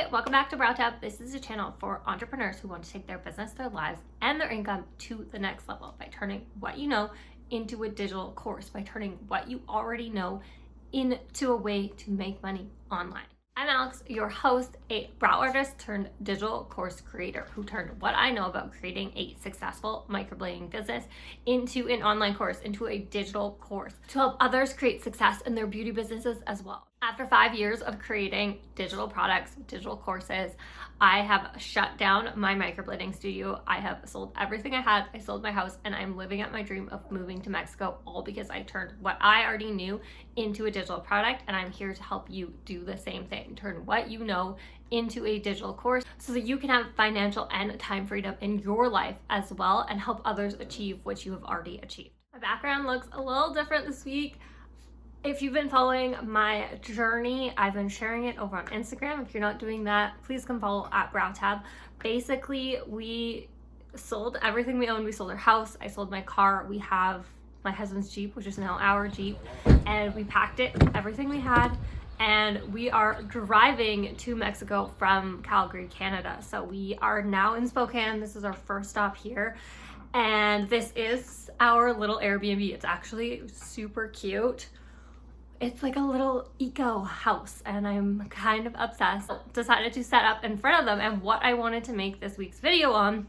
Hey, welcome back to Brow Tab. This is a channel for entrepreneurs who want to take their business, their lives, and their income to the next level by turning what you know into a digital course, by turning what you already know into a way to make money online. I'm Alex, your host, a brow artist turned digital course creator who turned what I know about creating a successful microblading business into an online course, into a digital course to help others create success in their beauty businesses as well. After 5 years of creating digital products, digital courses, I have shut down my microblading studio. I have sold everything I had. I sold my house and I'm living out my dream of moving to Mexico, all because I turned what I already knew into a digital product, and I'm here to help you do the same thing. Turn what you know into a digital course so that you can have financial and time freedom in your life as well and help others achieve what you have already achieved. My background looks a little different this week. If you've been following my journey, I've been sharing it over on Instagram. If you're not doing that, please come follow at Brow Tab. Basically, we sold everything we owned. We sold our house. I sold my car. We have my husband's Jeep, which is now our Jeep, and we packed it, everything we had, and we are driving to Mexico from Calgary, Canada. So we are now in Spokane. This is our first stop here. And this is our little Airbnb. It's actually super cute. It's like a little eco house and I'm kind of obsessed. Decided to set up in front of them, and what I wanted to make this week's video on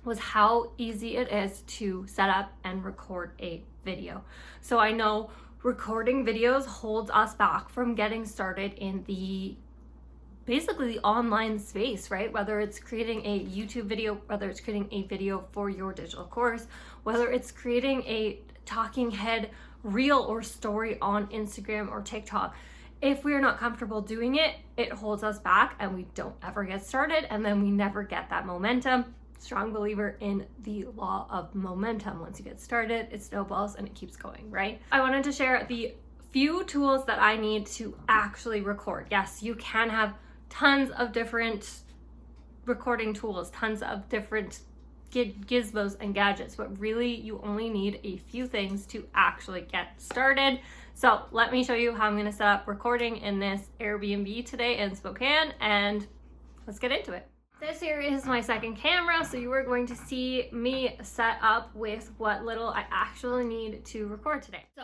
was how easy it is to set up and record a video. So I know recording videos holds us back from getting started in basically the online space, right? Whether it's creating a YouTube video, whether it's creating a video for your digital course, whether it's creating a talking head reel or story on Instagram or TikTok. If we are not comfortable doing it, it holds us back and we don't ever get started, and then we never get that momentum. Strong believer in the law of momentum. Once you get started, it snowballs and it keeps going, right? I wanted to share the few tools that I need to actually record. Yes, you can have tons of different recording tools, tons of different gizmos and gadgets, but really you only need a few things to actually get started. So let me show you how I'm going to set up recording in this Airbnb today in Spokane, and let's get into it. This here is my second camera, so you are going to see me set up with what little I actually need to record today. So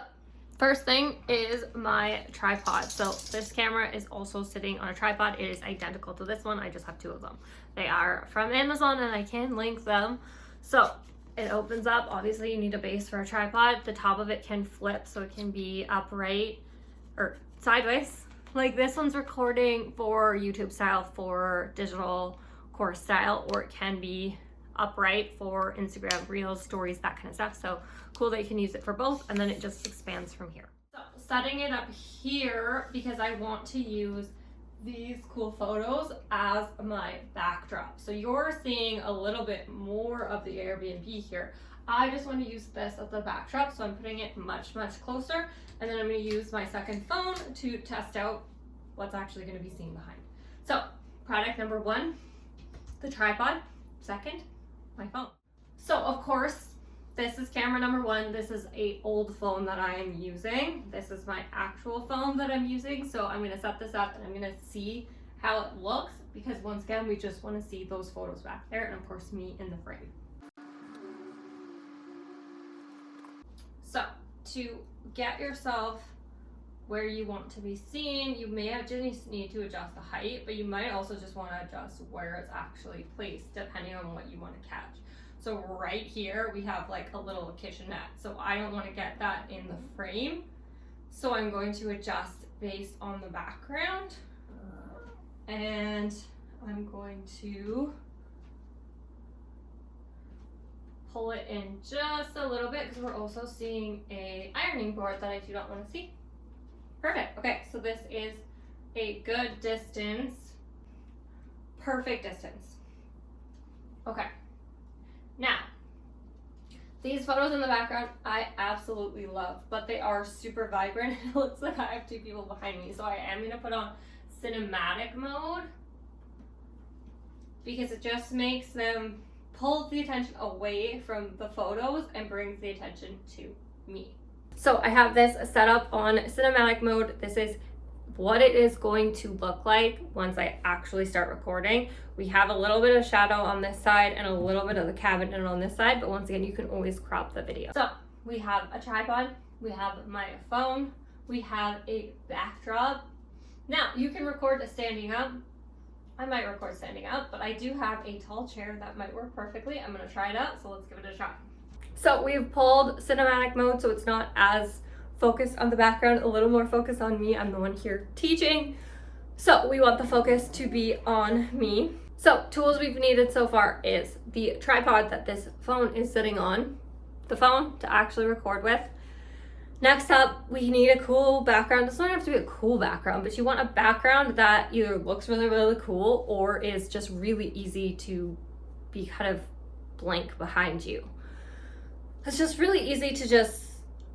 first thing is my tripod. So this camera is also sitting on a tripod. It is identical to this one. I just have two of them. They are from Amazon and I can link them. So it opens up. Obviously you need a base for a tripod. The top of it can flip so it can be upright or sideways. Like this one's recording for YouTube style, for digital course style, or it can be upright for Instagram reels, stories, that kind of stuff. So cool that you can use it for both, and then it just expands from here. So setting it up here because I want to use these cool photos as my backdrop. So you're seeing a little bit more of the Airbnb here. I just want to use this as the backdrop, so I'm putting it much closer, and then I'm going to use my second phone to test out what's actually going to be seen behind. So product number one, the tripod. Second, my phone. So of course, this is camera number one. This is an old phone that I am using. This is my actual phone that I'm using. So I'm gonna set this up and I'm gonna see how it looks, because once again, we just wanna see those photos back there and of course me in the frame. So to get yourself where you want to be seen, you may just need to adjust the height, but you might also just want to adjust where it's actually placed depending on what you want to catch. So right here we have like a little kitchenette, so I don't want to get that in the frame, so I'm going to adjust based on the background, and I'm going to pull it in just a little bit because we're also seeing a ironing board that I do not want to see. Perfect. Okay, so this is a good distance, perfect distance. Okay, now these photos in the background I absolutely love, but they are super vibrant. It looks like I have two people behind me, so I am going to put on cinematic mode because it just makes them, pulls the attention away from the photos and brings the attention to me. So I have this set up on cinematic mode. This is what it is going to look like once I actually start recording. We have a little bit of shadow on this side and a little bit of the cabinet on this side, but once again, you can always crop the video. So we have a tripod, we have my phone, we have a backdrop. Now you can record standing up. I might record standing up, but I do have a tall chair that might work perfectly. I'm gonna try it out, so let's give it a shot. So we've pulled cinematic mode, so it's not as focused on the background, a little more focused on me. I'm the one here teaching. So we want the focus to be on me. So tools we've needed so far is the tripod that this phone is sitting on, the phone to actually record with. Next up, we need a cool background. It doesn't have to be a cool background, but you want a background that either looks really, really cool or is just really easy to be kind of blank behind you. It's just really easy to just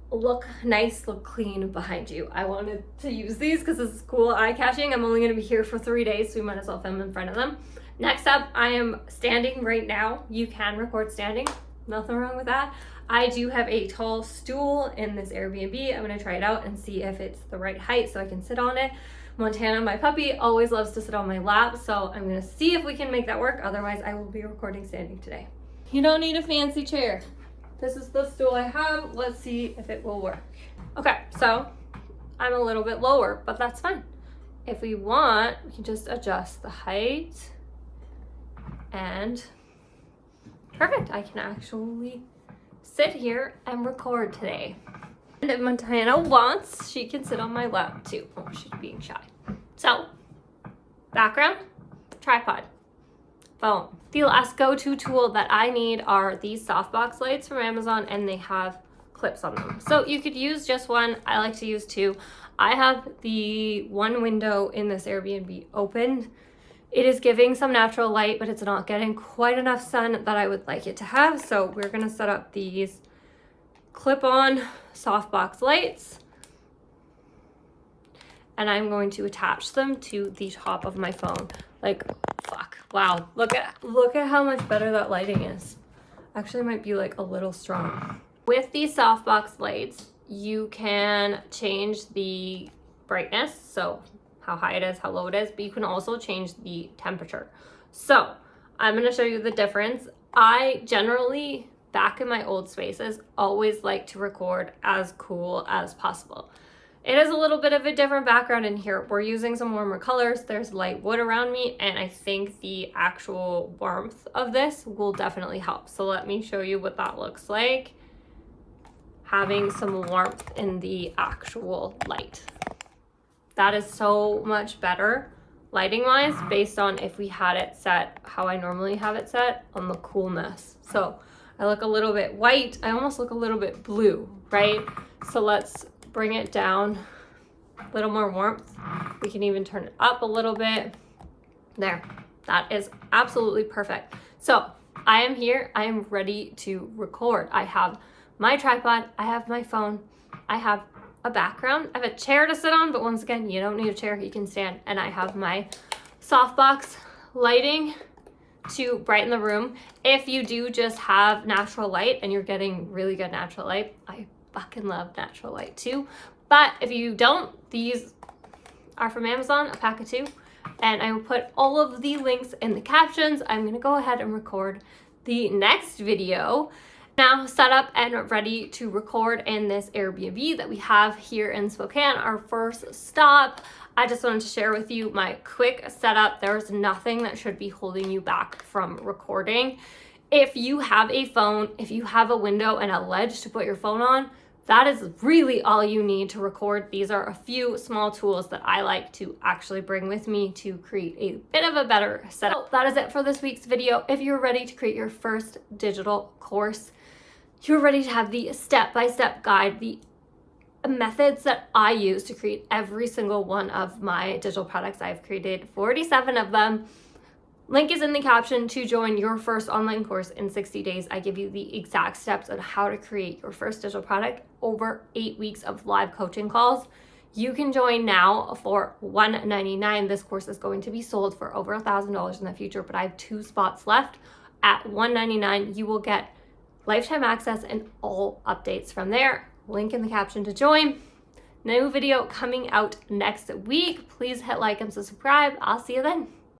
look nice, look clean behind you. I wanted to use these because this is cool eye-catching. I'm only going to be here for 3 days, so we might as well film in front of them. Next up, I am standing right now. You can record standing, nothing wrong with that. I do have a tall stool in this Airbnb. I'm gonna try it out and see if it's the right height so I can sit on it. Montana, my puppy, always loves to sit on my lap, so I'm gonna see if we can make that work. Otherwise, I will be recording standing today. You don't need a fancy chair. This is the stool I have. Let's see if it will work. Okay, so I'm a little bit lower, but that's fine. If we want, we can just adjust the height and perfect. I can actually sit here and record today. And if Montana wants, she can sit on my lap too. Oh, she's being shy. So, background, tripod, phone. The last go-to tool that I need are these Softbox lights from Amazon, and they have clips on them. So you could use just one. I like to use two. I have the one window in this Airbnb opened. It is giving some natural light, but it's not getting quite enough sun that I would like it to have. So we're gonna set up these clip-on Softbox lights, and I'm going to attach them to the top of my phone. Like, fuck, wow, look at how much better that lighting is. Actually, might be like a little strong. With these Softbox lights, you can change the brightness, so how high it is, how low it is, but you can also change the temperature. So I'm gonna show you the difference. I generally, back in my old spaces, always like to record as cool as possible. It is a little bit of a different background in here. We're using some warmer colors. There's light wood around me, and I think the actual warmth of this will definitely help. So let me show you what that looks like, having some warmth in the actual light. That is so much better lighting wise based on if we had it set how I normally have it set on the coolness. So I look a little bit white. I almost look a little bit blue, right? So let's bring it down, a little more warmth. We can even turn it up a little bit. There, that is absolutely perfect. So I am here, I am ready to record. I have my tripod, I have my phone, I have a background, I have a chair to sit on, but once again, you don't need a chair, you can stand. And I have my Softbox lighting to brighten the room. If you do just have natural light and you're getting really good natural light, I fucking love natural light too. But if you don't, these are from Amazon, a pack of 2. And I will put all of the links in the captions. I'm gonna go ahead and record the next video. Now set up and ready to record in this Airbnb that we have here in Spokane, our first stop. I just wanted to share with you my quick setup. There's nothing that should be holding you back from recording. If you have a phone, if you have a window and a ledge to put your phone on, that is really all you need to record. These are a few small tools that I like to actually bring with me to create a bit of a better setup. So that is it for this week's video. If you're ready to create your first digital course, you're ready to have the step-by-step guide, the methods that I use to create every single one of my digital products. I've created 47 of them. Link is in the caption to join your first online course in 60 days. I give you the exact steps on how to create your first digital product, over 8 weeks of live coaching calls. You can join now for $199. This course is going to be sold for over $1,000 in the future, but I have 2 spots left. At $199, you will get lifetime access and all updates from there. Link in the caption to join. New video coming out next week. Please hit like and subscribe. I'll see you then.